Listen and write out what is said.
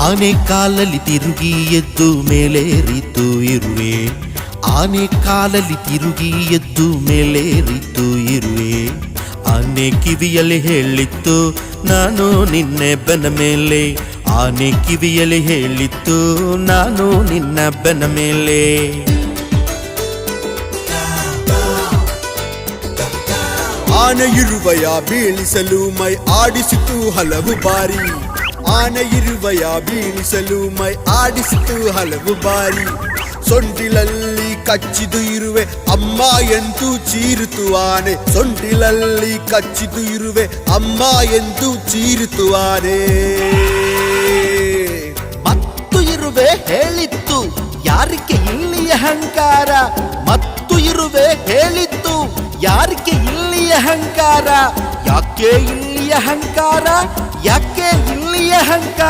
ಆನೆ ಕಾಲಲ್ಲಿ ತಿರುಗಿ ಎದ್ದು ಮೇಲೇರಿತು ಇರುವೆ, ಆನೆ ಕಾಲಲ್ಲಿ ತಿರುಗಿ ಎದ್ದು ಮೇಲೇರಿತು ಇರುವೆ. ಆನೆ ಕಿವಿಯಲ್ಲಿ ಹೇಳಿತ್ತು ನಾನು ನಿನ್ನೆ ಬೆನ್ನ ಮೇಲೆ, ಆನೆ ಕಿವಿಯಲ್ಲಿ ಹೇಳಿತ್ತು ನಾನು ನಿನ್ನ ಬೆನ್ನ ಮೇಲೆ. ಆನೆ ಇರುವೆಯ ಬೀಳಿಸಲು ಮೈ ಆಡಿಸಿತು ಹಲವು ಬಾರಿ, ಆನೆ ಇರುವೆಯ ಬೀಳಿಸಲು ಮೈ ಆಡಿಸಿತು ಹಲವು ಬಾರಿ. ಸೊಂಡಿಲಲ್ಲಿ ಕಚ್ಚಿದು ಇರುವೆ ಅಮ್ಮ ಎಂದು ಚೀರಿತು ಆನೆ, ಸೊಂಡಿಲಲ್ಲಿ ಕಚ್ಚಿದು ಇರುವೆ ಅಮ್ಮ ಎಂದು ಚೀರಿತು ಆನೆ. ಮತ್ತು ಇರುವೆ ಹೇಳಿತ್ತು ಯಾರಿಗೆ ಇಲ್ಲಿ ಅಹಂಕಾರ, ಮತ್ತು ಇರುವೆ ಹೇಳಿತ್ತು ಯಾರಿಗೆ ಇಲ್ಲಿ ಅಹಂಕಾರ. ಯಾಕೆ ಇಲ್ಲಿ ಅಹಂಕಾರ, ಯಾಕೆ ಇಲ್ಲಿ ಅಹಂಕಾರ.